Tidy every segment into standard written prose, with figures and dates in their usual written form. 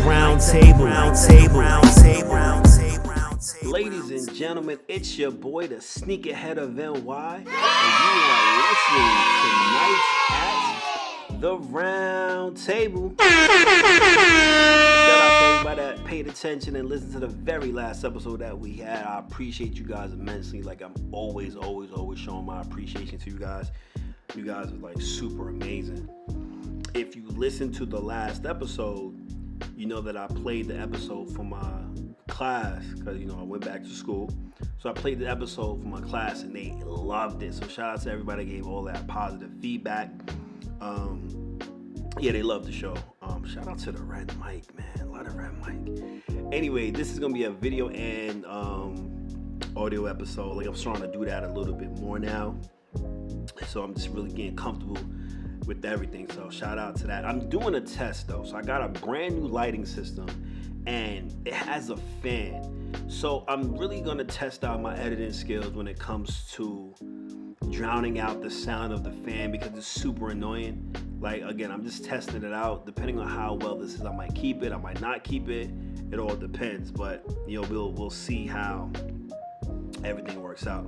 round table. Ladies and gentlemen, it's your boy, the Sneakerhead of NY, and you are listening tonight at the Round Table. Shout out to everybody that paid attention and listened to the very last episode that we had. I appreciate you guys immensely. Like, I'm always showing my appreciation to you guys. You guys are like super amazing. If you listen to the last episode, you know that I played the episode for my class because, I went back to school. So I played the episode for my class and they loved it. So shout out to everybody that gave all that positive feedback. They loved the show. Shout out to the red mic, man. A lot of red mic. Anyway, this is going to be a video and audio episode. Like, I'm starting to do that a little bit more now. So I'm just really getting comfortable with everything. So shout out to that. I'm doing a test though. So I got a brand new lighting system and it has a fan. So I'm really going to test out my editing skills when it comes to drowning out the sound of the fan because it's super annoying. Like, again, I'm just testing it out. Depending on how well this is, I might keep it, I might not keep it. It all depends. But we'll see how everything works out.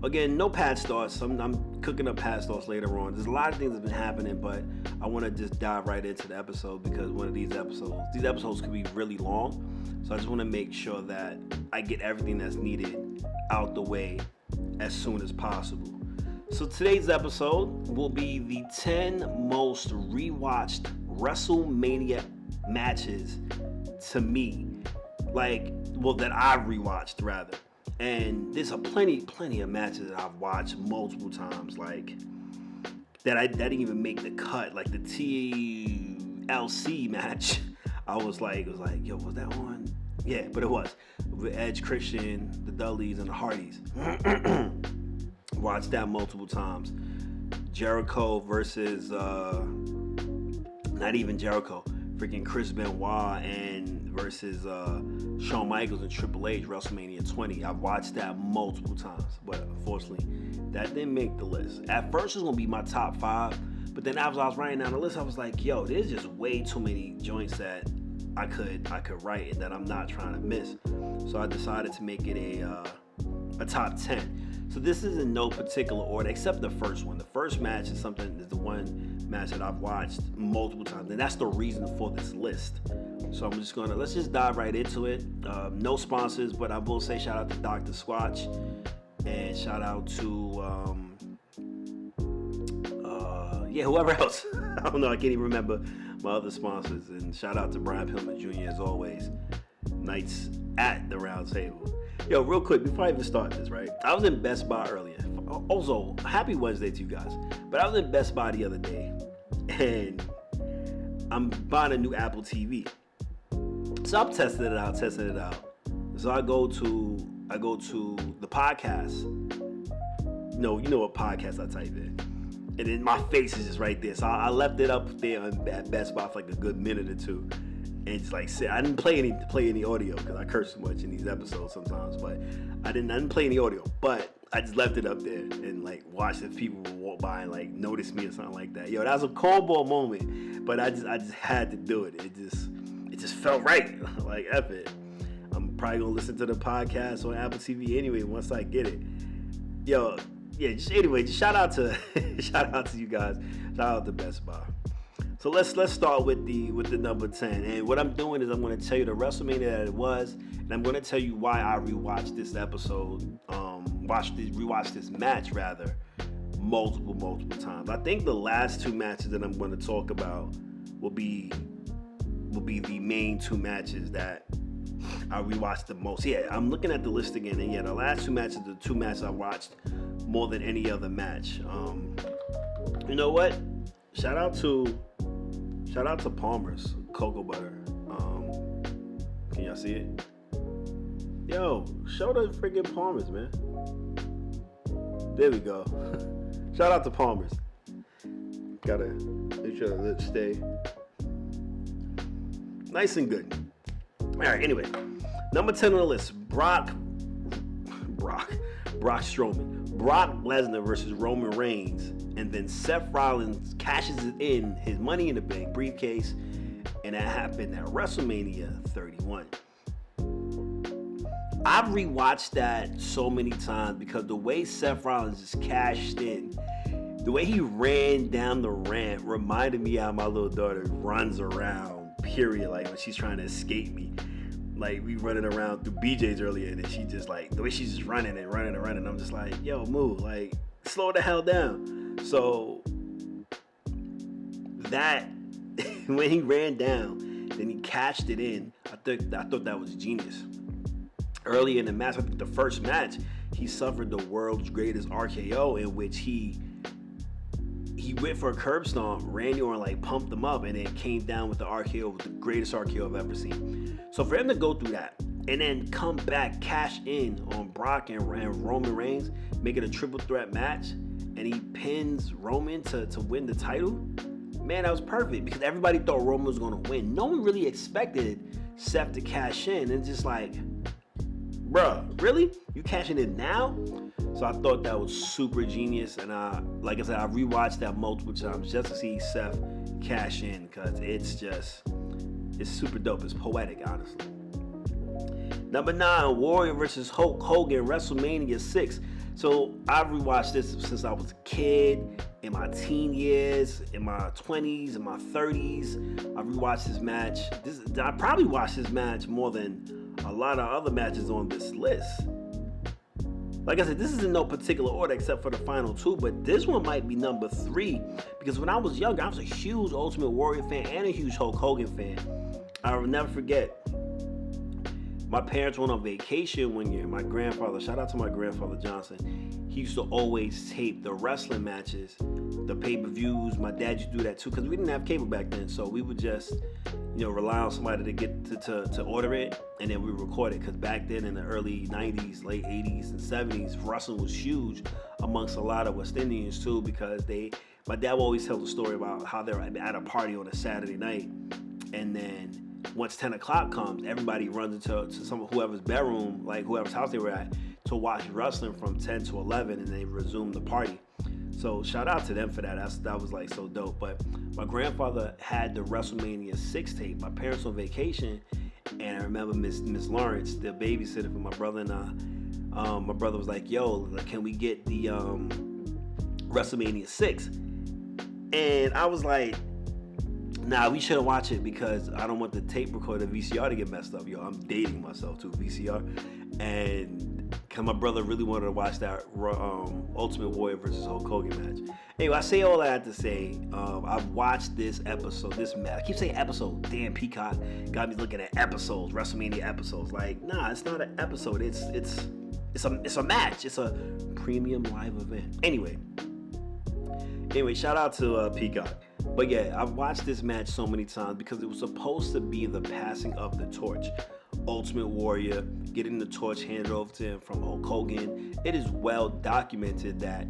Again, no pad starts. I'm cooking up pad starts later on. There's a lot of things that's been happening, but I want to just dive right into the episode because one of these episodes could be really long. So I just want to make sure that I get everything that's needed out the way as soon as possible. So today's episode will be the 10 most rewatched WrestleMania matches to me. That I rewatched rather. And there's plenty of matches that I've watched multiple times, like that didn't even make the cut. Like the TLC match, I was like, yo, was that on? Yeah, but it was with Edge, Christian, the Dudleys, and the Hardys. Watched that multiple times. Jericho versus not even Jericho, freaking Chris Benoit and versus Shawn Michaels and Triple H, WrestleMania 20. I've watched that multiple times, but unfortunately, that didn't make the list. At first, it was gonna be my top 5, but then as I was writing down the list, I was like, yo, there's just way too many joints that I could write and that I'm not trying to miss. So I decided to make it a top 10. So this is in no particular order except the first one. The first match is the one match that I've watched multiple times, and that's the reason for this list. So let's just dive right into it. No sponsors, but I will say shout out to Dr. Squatch and shout out to whoever else. I don't know, I can't even remember my other sponsors. And shout out to Brian Pillman Jr. as always. Nights at the Round Table. Yo, real quick, before I even start this, right? I was in Best Buy earlier. Also, happy Wednesday to you guys. But I was in Best Buy the other day, and I'm buying a new Apple TV. So I'm testing it out. So I go to the podcast. No, you know what podcast I type in. And then my face is just right there. So I left it up there at Best Buy for like a good minute or two. And just like I didn't play any audio because I curse too much in these episodes sometimes. But I didn't play any audio. But I just left it up there and like watched if people would walk by and like notice me or something like that. Yo, that was a cornball moment. But I just had to do it. It just felt right. Like, F it. I'm probably gonna listen to the podcast on Apple TV anyway once I get it. Yo, yeah. Just shout out to you guys. Shout out to Best Buy. So let's start with the number 10. And what I'm doing is I'm going to tell you the WrestleMania that it was, and I'm going to tell you why I rewatched this episode, rewatched this match rather, multiple times. I think the last 2 matches that I'm going to talk about will be the main 2 matches that I rewatched the most. Yeah, I'm looking at the list again, and yeah, the last 2 matches are the 2 matches I watched more than any other match. You know what? Shout out to Palmer's Cocoa Butter. Can y'all see it? Yo, show the freaking Palmer's, man. There we go. Shout out to Palmer's. Gotta make sure the lips stay nice and good. All right, anyway. Number 10 on the list, Brock Strowman. Brock Lesnar versus Roman Reigns. And then Seth Rollins cashes in his Money in the Bank briefcase and that happened at WrestleMania 31. I've rewatched that so many times because the way Seth Rollins just cashed in, the way he ran down the ramp reminded me how my little daughter runs around, period, like when she's trying to escape me. Like, we running around through BJ's earlier, and then she just like, the way she's just running and running and running, I'm just like, yo, move, like, slow the hell down. So, that, when he ran down, then he cashed it in, I thought that was genius. Early in the match, I think the first match, he suffered the world's greatest RKO, in which he went for a curb stomp, Randy Orton like pumped him up, and then came down with the RKO, the greatest RKO I've ever seen. So for him to go through that and then come back, cash in on Brock and Roman Reigns, make it a triple threat match, and he pins Roman to win the title, man, that was perfect because everybody thought Roman was going to win. No one really expected Seth to cash in, and just like, bruh, really? You cashing in now? So I thought that was super genius, and like I said, I rewatched that multiple times just to see Seth cash in because it's super dope. It's poetic, honestly. Number 9, Warrior versus Hulk Hogan, WrestleMania 6. So I've rewatched this since I was a kid, in my teen years, in my 20s, in my 30s. I rewatched this match. I probably watched this match more than a lot of other matches on this list. Like I said, this is in no particular order except for the final 2, but this one might be number 3 because when I was younger, I was a huge Ultimate Warrior fan and a huge Hulk Hogan fan. I will never forget, my parents went on vacation one year. My grandfather, shout out to my grandfather Johnson, he used to always tape the wrestling matches, the pay-per-views. My dad used to do that too because we didn't have cable back then, so we would just rely on somebody to get to order it, and then we record it, because back then in the early 90s, late 80s and 70s, wrestling was huge amongst a lot of West Indians too, because my dad would always tell the story about how they're at a party on a Saturday night, and then once 10 o'clock comes, everybody runs into whoever's bedroom, like whoever's house they were at, to watch wrestling from 10 to 11, and they resume the party. So shout out to them for that. That was like so dope. But my grandfather had the WrestleMania 6 tape. My parents on vacation, and I remember Miss Lawrence, the babysitter for my brother and I. My brother was like, "Yo, can we get the WrestleMania 6?" And I was like, "Nah, we shouldn't watch it because I don't want the tape recorder VCR to get messed up." Yo, I'm dating myself too, VCR, and because my brother really wanted to watch that Ultimate Warrior versus Hulk Hogan match. Anyway, I say all that to say, I've watched this match. I keep saying episode. Damn, Peacock got me looking at episodes, WrestleMania episodes. Like, nah, it's not an episode. It's a match. It's a premium live event. Anyway, shout out to Peacock. But yeah, I've watched this match so many times because it was supposed to be the passing of the torch. Ultimate Warrior getting the torch handed over to him from Hulk Hogan. It is well documented that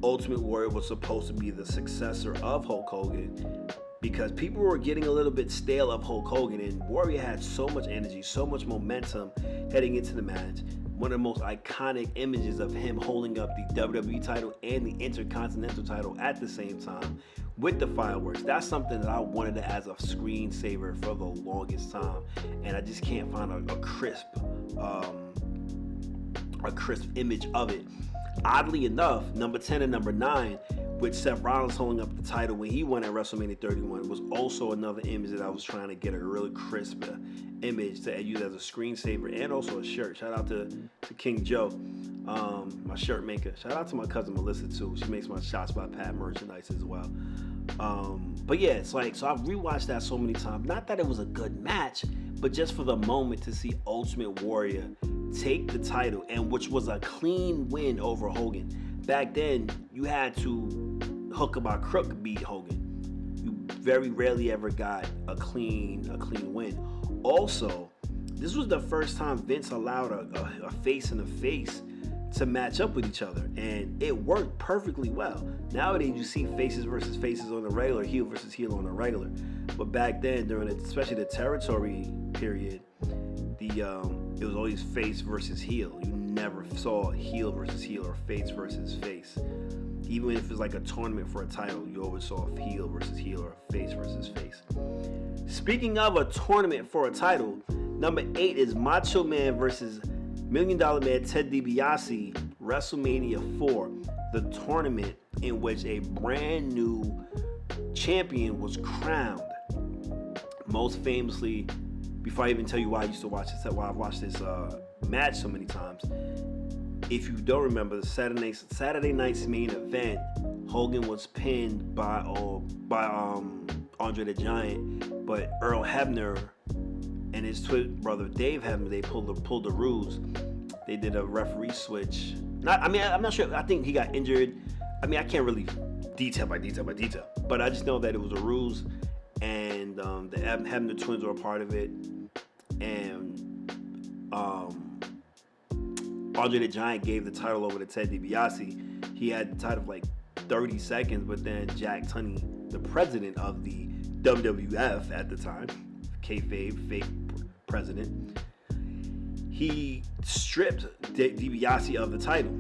Ultimate Warrior was supposed to be the successor of Hulk Hogan because people were getting a little bit stale of Hulk Hogan, and Warrior had so much energy, so much momentum heading into the match. One of the most iconic images of him holding up the WWE title and the Intercontinental title at the same time with the fireworks. That's something that I wanted as a screensaver for the longest time, and I just can't find a crisp image of it. Oddly enough, number 10 and number 9, with Seth Rollins holding up the title when he won at WrestleMania 31, was also another image that I was trying to get a really crisp image to use as a screensaver and also a shirt. Shout out to King Joe, my shirt maker. Shout out to my cousin Melissa too. She makes my Shots by Pat merchandise as well. But yeah, it's like, so I've rewatched that so many times. Not that it was a good match, but just for the moment to see Ultimate Warrior take the title, and which was a clean win over Hogan. Back then, you had to hook by crook beat Hogan. You very rarely ever got a clean win. Also, this was the first time Vince allowed a face and a face to match up with each other, and it worked perfectly well. Nowadays, you see faces versus faces on the regular, heel versus heel on the regular. But back then, during especially the territory period, it was always face versus heel. You never saw heel versus heel or face versus face. Even if it's like a tournament for a title, you always saw heel versus heel or face versus face. Speaking of a tournament for a title, number 8 is Macho Man versus $1 Million Man Ted DiBiase, WrestleMania 4, the tournament in which a brand new champion was crowned. Most famously, before I even tell you why I used to watch this, why I've watched this match so many times, if you don't remember, the Saturday night's main event, Hogan was pinned by Andre the Giant, but Earl Hebner and his twin brother Dave Hebner, they pulled the ruse. They did a referee switch. I'm not sure. I think he got injured. I can't really detail by detail, but I just know that it was a ruse, and the Hebner twins were a part of it, and Andre the Giant gave the title over to Ted DiBiase. He had the title for like 30 seconds, but then Jack Tunney, the president of the WWF at the time, kayfabe, fake president, he stripped DiBiase of the title.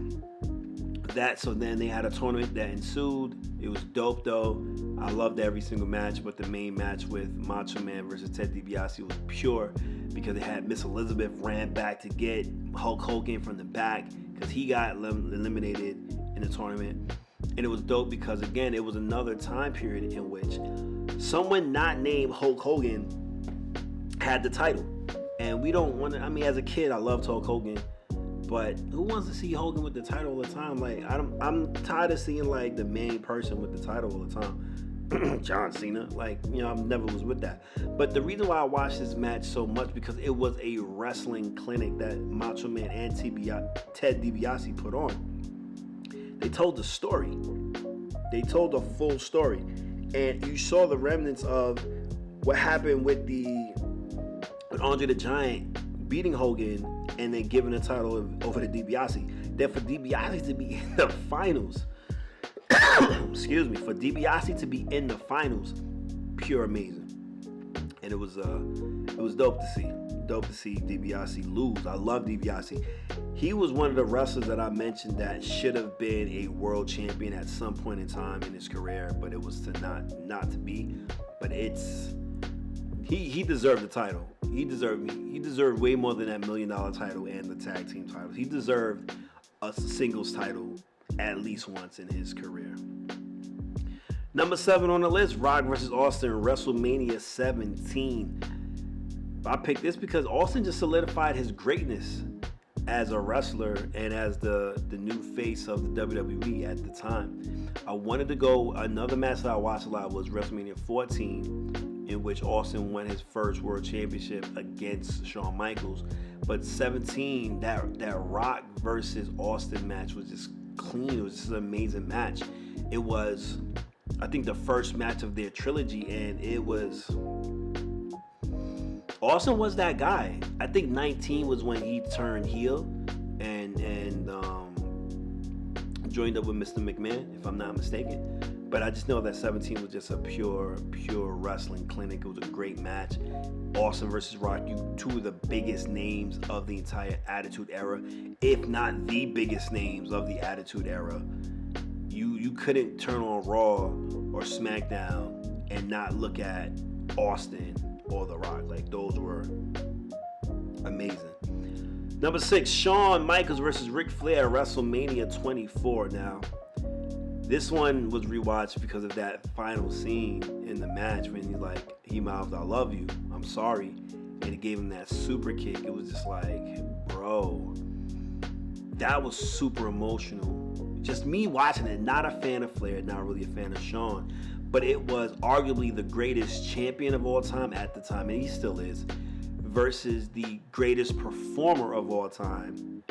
So then they had a tournament that ensued. It was dope though. I loved every single match, but the main match with Macho Man versus Ted DiBiase was pure because they had Miss Elizabeth ran back to get Hulk Hogan from the back because he got eliminated in the tournament. And it was dope because, again, it was another time period in which someone not named Hulk Hogan had the title. And we don't want to, as a kid, I loved Hulk Hogan. But who wants to see Hogan with the title all the time? Like, I'm tired of seeing, like, the main person with the title all the time. John Cena. Like, I never was with that. But the reason why I watched this match so much, because it was a wrestling clinic that Macho Man and Ted DiBiase put on. They told the story. They told the full story. And you saw the remnants of what happened with Andre the Giant beating Hogan and then giving the title over to DiBiase. Then for DiBiase to be in the finals, excuse me, for DiBiase to be in the finals, pure amazing. And it was dope to see. Dope to see DiBiase lose. I love DiBiase. He was one of the wrestlers that I mentioned that should have been a world champion at some point in time in his career, but it was not to be. But he deserved the title. He deserved way more than that $1 million title and the tag team titles. He deserved a singles title at least once in his career. Number 7 on the list, Rock vs. Austin, WrestleMania 17. I picked this because Austin just solidified his greatness as a wrestler and as the new face of the WWE at the time. I wanted to go, another match that I watched a lot was WrestleMania 14, in which Austin won his first world championship against Shawn Michaels. But 17, that Rock versus Austin match was just clean. It was just an amazing match. It was, I think, the first match of their trilogy, and it was, Austin was that guy. I think 19 was when he turned heel and joined up with Mr. McMahon, if I'm not mistaken. But I just know that 17 was just a pure wrestling clinic. It was a great match. Austin versus Rock, two of the biggest names of the entire Attitude Era, if not the biggest names of the Attitude Era. You couldn't turn on Raw or SmackDown and not look at Austin or The Rock. Like, those were amazing. Number 6, Shawn Michaels versus Ric Flair, WrestleMania 24. Now, this one was rewatched because of that final scene in the match when he mouthed, "I love you, I'm sorry," and he gave him that super kick. It was just like, bro, that was super emotional. Just me watching it, not a fan of Flair, not really a fan of Shawn, but it was arguably the greatest champion of all time at the time, and he still is, versus the greatest performer of all time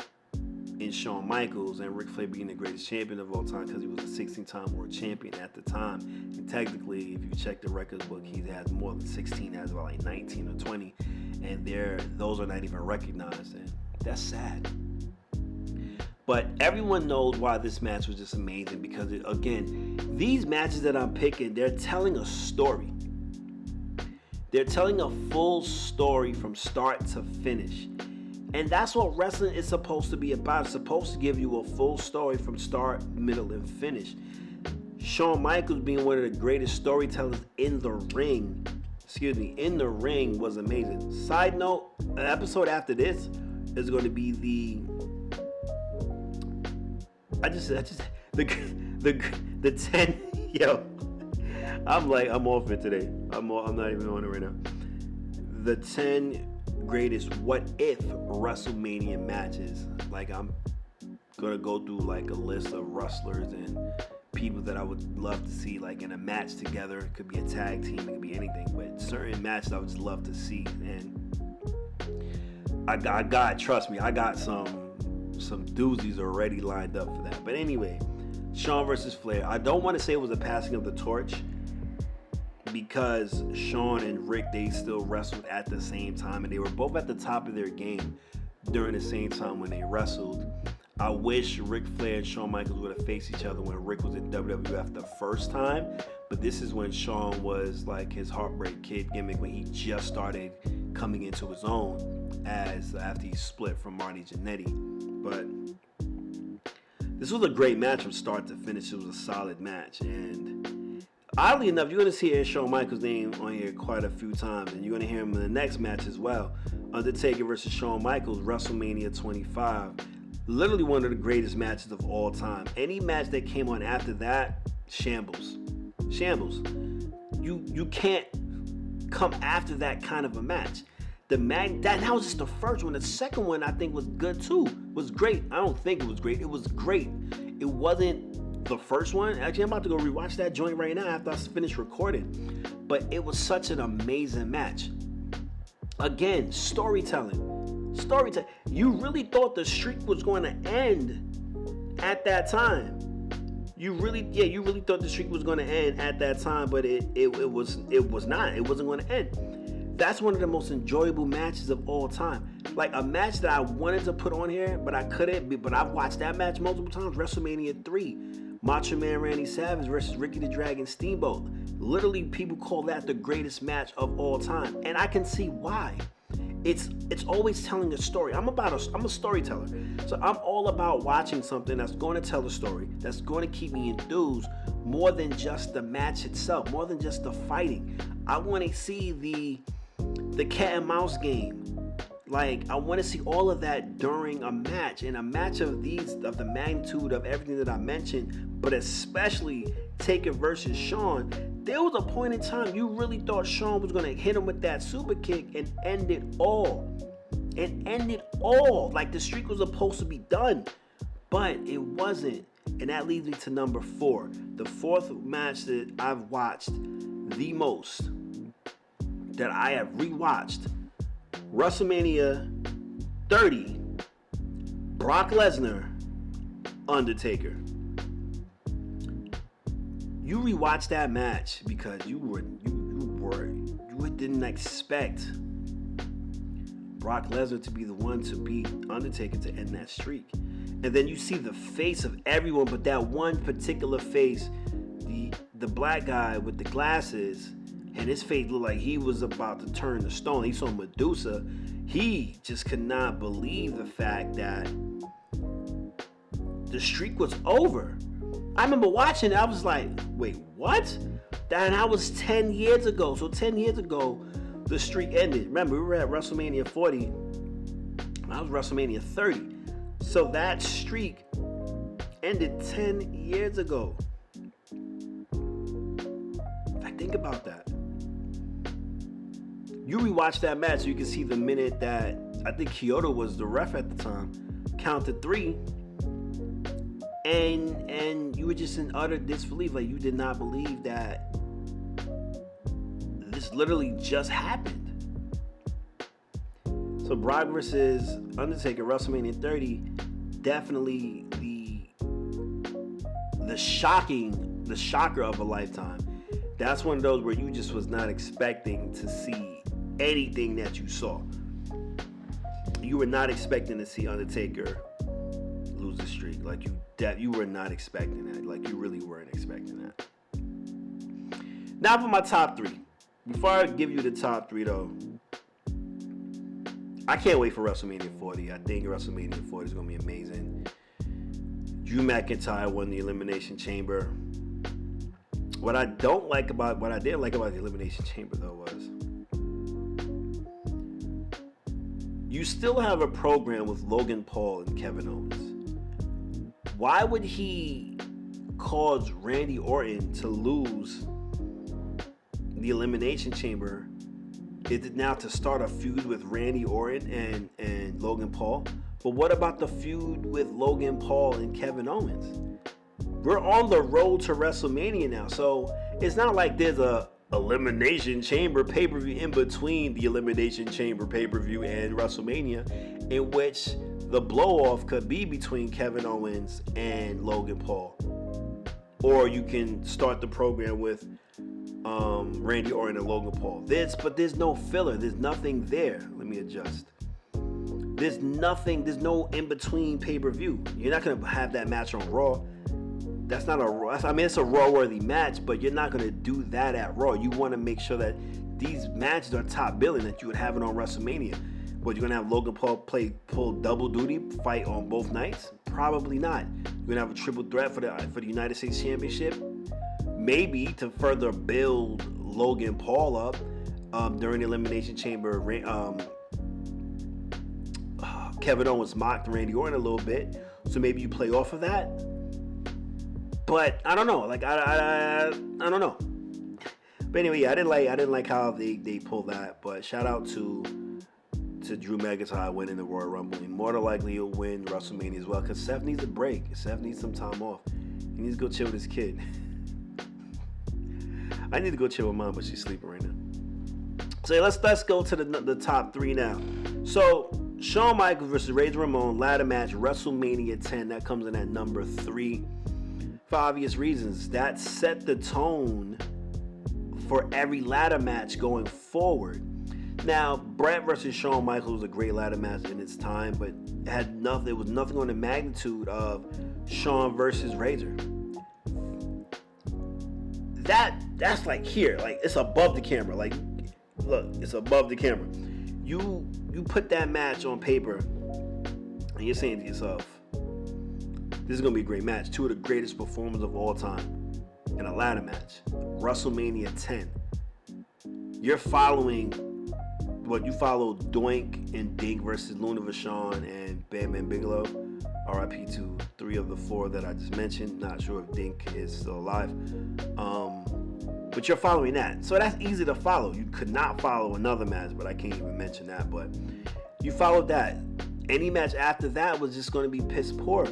in Shawn Michaels, and Ric Flair being the greatest champion of all time because he was a 16-time world champion at the time. And technically, if you check the records book, he has more than 16, has about like 19 or 20, and those are not even recognized, and that's sad. But everyone knows why this match was just amazing because, again, these matches that I'm picking, they're telling a story. They're telling a full story from start to finish. And that's what wrestling is supposed to be about. It's supposed to give you a full story from start, middle, and finish. Shawn Michaels being one of the greatest storytellers in the ring, was amazing. Side note, an episode after this is going to be the 10, yo, I'm off it today. I'm not even on it right now. The 10 greatest what if WrestleMania matches. Like, I'm gonna go through like a list of wrestlers and people that I would love to see like in a match together. It could be a tag team, it could be anything, but certain matches I would just love to see. And I got trust me, I got some doozies already lined up for that. But anyway, Shawn versus Flair. I don't want to say it was a passing of the torch, because Shawn and Rick, they still wrestled at the same time, and they were both at the top of their game during the same time when they wrestled. I wish Ric Flair and Shawn Michaels would have faced each other when Rick was in WWF the first time, but this is when Shawn was like his Heartbreak Kid gimmick, when he just started coming into his own after he split from Marty Jannetty. But this was a great match from start to finish. It was a solid match, and oddly enough, you're going to see Shawn Michaels' name on here quite a few times, and you're going to hear him in the next match as well. Undertaker versus Shawn Michaels, WrestleMania 25. Literally one of the greatest matches of all time. Any match that came on after that, shambles. Shambles. You can't come after that kind of a match. That was just the first one. The second one I think was good too. Was great. I don't think it was great. It was great. It wasn't the first one. Actually, I'm about to go rewatch that joint right now after I finish recording. But it was such an amazing match. Again, storytelling. You really thought the streak was going to end at that time. You really thought the streak was going to end at that time, but it was not. It wasn't going to end. That's one of the most enjoyable matches of all time. Like a match that I wanted to put on here, but I couldn't. But I've watched that match multiple times. WrestleMania 3, Macho Man Randy Savage versus Ricky the Dragon Steamboat. Literally, people call that the greatest match of all time, and I can see why. It's always telling a story. I'm a storyteller. So I'm all about watching something that's going to tell a story, that's going to keep me enthused more than just the match itself, more than just the fighting. I want to see the cat and mouse game. Like, I want to see all of that during a match. And a match of the magnitude of everything that I mentioned, but especially Taker versus Shawn, there was a point in time you really thought Shawn was going to hit him with that super kick and end it all. Like the streak was supposed to be done, but it wasn't. And that leads me to number 4. The fourth match that I've watched the most, that I have rewatched, WrestleMania 30, Brock Lesnar, Undertaker. You rewatched that match because you didn't expect Brock Lesnar to be the one to beat Undertaker to end that streak. And then you see the face of everyone, but that one particular face, the black guy with the glasses, and his face looked like he was about to turn to stone. He saw Medusa. He just could not believe the fact that the streak was over. I remember watching it, I was like, wait, what? That was 10 years ago. So 10 years ago, the streak ended. Remember, we were at WrestleMania 40. That was WrestleMania 30. So that streak ended 10 years ago. Like, think about that. You rewatch that match so you can see the minute that, I think Kyoto was the ref at the time, counted 3. And you were just in utter disbelief. Like, you did not believe that this literally just happened. So Brock versus Undertaker, WrestleMania 30, definitely the shocker of a lifetime. That's one of those where you just was not expecting to see anything that you saw. You were not expecting to see Undertaker lose the streak. Like, you were not expecting that. Like, you really weren't expecting that. Now for my top 3. Before I give you the top 3 though, I can't wait for WrestleMania 40. I think WrestleMania 40 is going to be amazing. Drew McIntyre won the Elimination Chamber. What I didn't like about the Elimination Chamber though was you still have a program with Logan Paul and Kevin Owens. Why would he cause Randy Orton to lose the Elimination Chamber? Is it now to start a feud with Randy Orton and Logan Paul? But what about the feud with Logan Paul and Kevin Owens? We're on the road to WrestleMania now, so it's not like there's a Elimination Chamber pay-per-view in between the Elimination Chamber pay-per-view and WrestleMania, in which the blow-off could be between Kevin Owens and Logan Paul. Or you can start the program with Randy Orton and Logan Paul. But there's no filler. There's nothing there. Let me adjust. There's no in-between pay-per-view. You're not going to have that match on Raw. That's not a Raw. I mean, it's a Raw-worthy match, but you're not going to do that at Raw. You want to make sure that these matches are top billing, that you would have it on WrestleMania. But you're going to have Logan Paul pull double duty, fight on both nights? Probably not. You're going to have a triple threat for the United States Championship? Maybe to further build Logan Paul up during the Elimination Chamber. Kevin Owens mocked Randy Orton a little bit, so maybe you play off of that. But I don't know. Like I don't know. But anyway, I didn't like how they pulled that. But shout out to Drew McIntyre winning the Royal Rumble. More than likely he'll win WrestleMania as well, because Seth needs a break. Seth needs some time off. He needs to go chill with his kid. I need to go chill with mom, but she's sleeping right now. So let's go to the top three now. So Shawn Michaels versus Razor Ramon ladder match, WrestleMania 10. That comes in at number 3. For obvious reasons, that set the tone for every ladder match going forward. Now, Bret versus Shawn Michaels was a great ladder match in its time, but it was nothing on the magnitude of Shawn versus Razor. That's like here, like it's above the camera. Like, look, it's above the camera. You put that match on paper, and you're saying to yourself, this is gonna be a great match. Two of the greatest performers of all time in a ladder match. WrestleMania 10. You're following you followed Doink and Dink versus Luna Vachon and Bam Bam Bigelow. RIP to 3 of the 4 that I just mentioned. Not sure if Dink is still alive. But you're following that. So that's easy to follow. You could not follow another match, but I can't even mention that. But you followed that. Any match after that was just gonna be piss poor.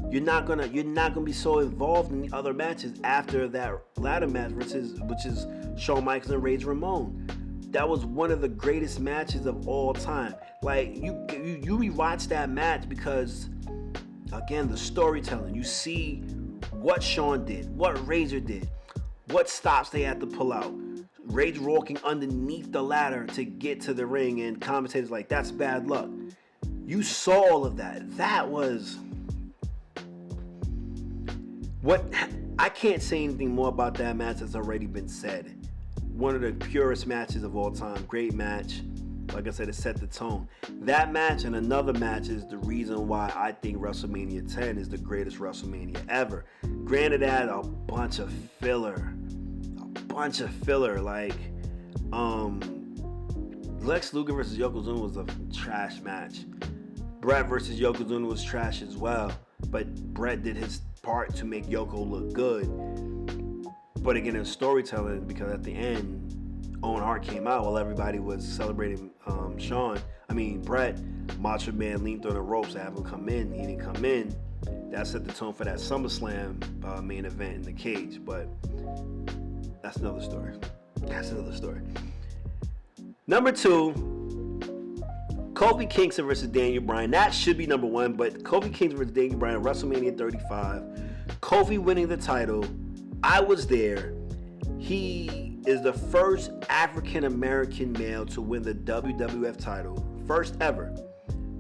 You're not gonna be so involved in the other matches after that ladder match, which is Shawn Michaels and Razor Ramon. That was one of the greatest matches of all time. Like you rewatch that match because, again, the storytelling. You see what Shawn did, what Razor did, what stops they had to pull out. Razor walking underneath the ladder to get to the ring, and commentators like, that's bad luck. You saw all of that. That was what I can't say anything more about that match that's already been said. One of the purest matches of all time. Great match. Like I said, it set the tone. That match and another match is the reason why I think WrestleMania 10 is the greatest WrestleMania ever. Granted, it had a bunch of filler. Like, Lex Luger versus Yokozuna was a trash match. Bret versus Yokozuna was trash as well. But Bret did his part to make Yoko look good. But again, in storytelling, because at the end, Owen Hart came out while everybody was celebrating Bret. Macho Man leaned on the ropes to have him come in. He didn't come in. That set the tone for that SummerSlam main event in the cage. But that's another story. Number 2, Kofi Kingston versus Daniel Bryan. That should be number 1, but Kofi Kingston versus Daniel Bryan, WrestleMania 35. Kofi winning the title. I was there. He is the first African-American male to win the WWF title. First ever.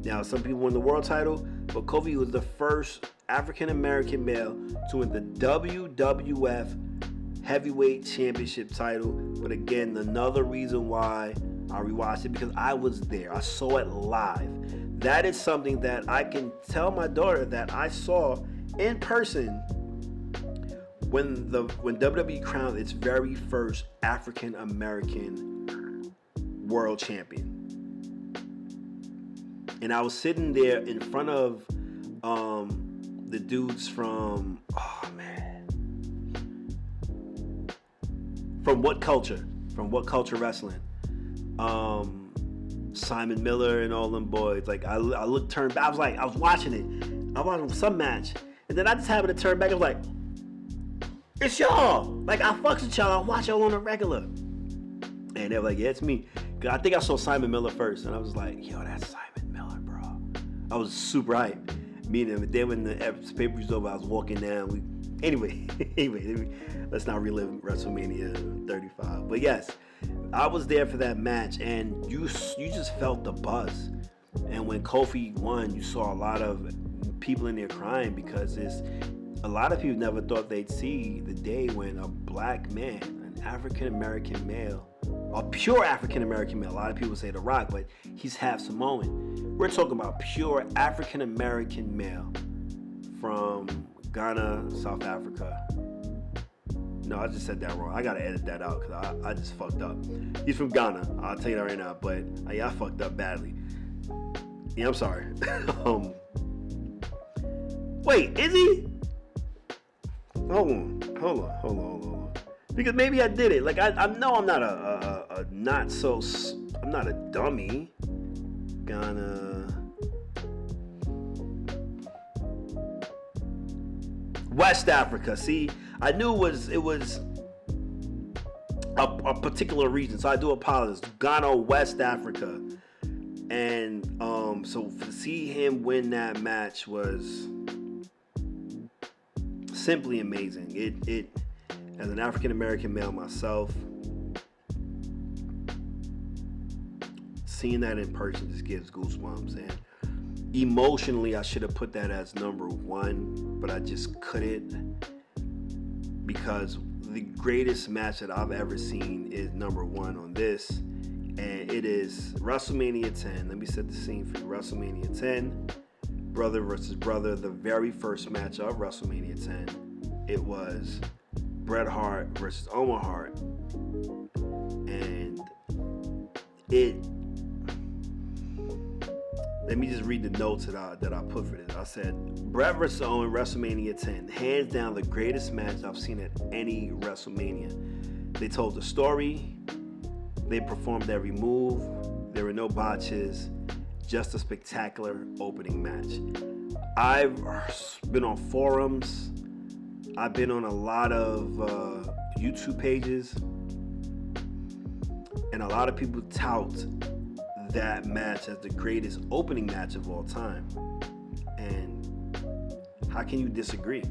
Now, some people won the world title, but Kofi was the first African-American male to win the WWF Heavyweight Championship title. But again, another reason why I rewatched it because I was there. I saw it live. That is something that I can tell my daughter that I saw in person when WWE crowned its very first African American world champion. And I was sitting there in front of the dudes from, oh man, from What Culture? From What Culture Wrestling. Simon Miller and all them boys. Like I looked, turned back. I was watching it. I was watching some match, and then I just happened to turn back. I was like, "It's y'all!" Like I fucks with y'all. I watch y'all on the regular. And they were like, "Yeah, it's me." Cause I think I saw Simon Miller first, and I was like, "Yo, that's Simon Miller, bro." I was super hyped. Meeting him. Then when the paper was over, I was walking down. Anyway, let's not relive WrestleMania 35. But yes, I was there for that match, and you just felt the buzz. And when Kofi won, you saw a lot of people in there crying because a lot of people never thought they'd see the day when a black man, an African American male, a pure African American male. A lot of people say The Rock, but he's half Samoan. We're talking about pure African American male from Ghana, South Africa. No, I just said that wrong. I gotta edit that out because I just fucked up. He's from Ghana. I'll tell you that right now. But yeah, I fucked up badly. Yeah, I'm sorry. Wait, is he? Hold on. Because maybe I did it. Like I know I'm not I'm not a dummy. Ghana. West Africa. See, I knew it was a particular region, so I do apologize. Ghana, West Africa, and so to see him win that match was simply amazing. It as an African American male myself, seeing that in person just gives goosebumps. And emotionally, I should have put that as number one, but I just couldn't, because the greatest match that I've ever seen is number one on this, and it is WrestleMania 10. Let me set the scene for you. WrestleMania 10, brother versus brother, the very first match of WrestleMania 10. It was Bret Hart versus Owen Hart, and let me just read the notes that I put for this. I said, Bret vs. Owen, WrestleMania 10. Hands down the greatest match I've seen at any WrestleMania. They told the story. They performed every move. There were no botches. Just a spectacular opening match. I've been on forums. I've been on a lot of YouTube pages. And a lot of people tout that match as the greatest opening match of all time. And how can you disagree?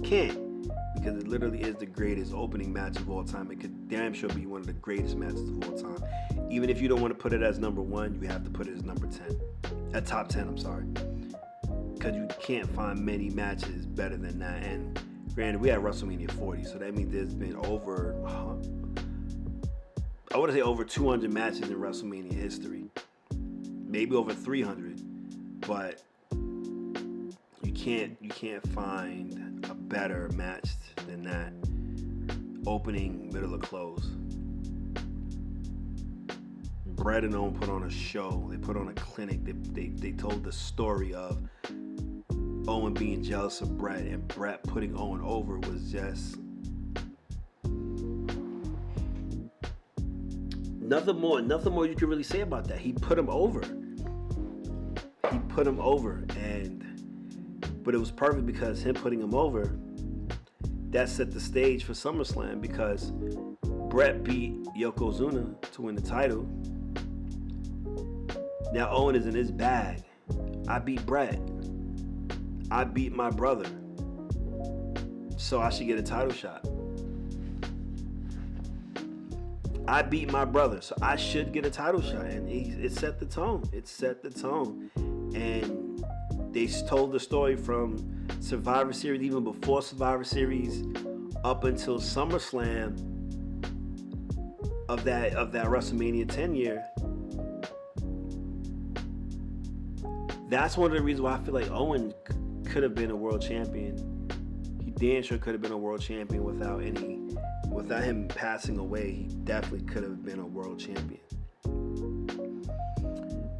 Can't, because it literally is the greatest opening match of all time. It could damn sure be one of the greatest matches of all time. Even if you don't want to put it as number one, you have to put it as number 10. At top 10, I'm sorry. Because you can't find many matches better than that. And granted, we had WrestleMania 40, so that means there's been over, I would say over 200 matches in WrestleMania history. Maybe over 300. But you can't find a better match than that. Opening, middle, or close. Bret and Owen put on a show. They put on a clinic. They told the story of Owen being jealous of Bret, and Bret putting Owen over was just nothing more you can really say about that. He put him over. But it was perfect because him putting him over, that set the stage for SummerSlam, because Bret beat Yokozuna to win the title. Now Owen is in his bag. I beat Bret. I beat my brother. So I should get a title shot. I beat my brother, so I should get a title shot. And it set the tone. And they told the story from Survivor Series, even before Survivor Series, up until SummerSlam. of that WrestleMania 10 year. That's one of the reasons why I feel like Owen could have been a world champion. He damn sure could have been a world champion without him passing away. He definitely could have been a world champion.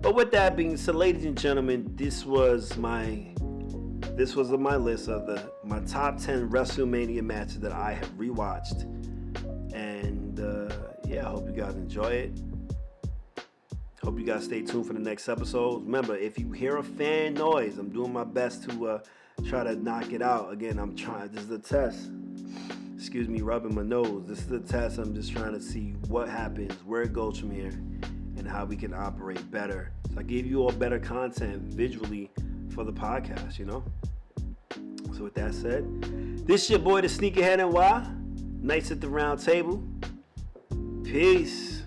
But with that being said, ladies and gentlemen, this was my list of my top 10 WrestleMania matches that I have rewatched. And I hope you guys enjoy it. Hope you guys stay tuned for the next episode. Remember, if you hear a fan noise, I'm doing my best to try to knock it out. Again, this is a test. Excuse me, rubbing my nose. This is a test. I'm just trying to see what happens, where it goes from here, and how we can operate better. So I gave you all better content visually for the podcast, So with that said, this is your boy, the Sneakerhead NY. Nights at the round table. Peace.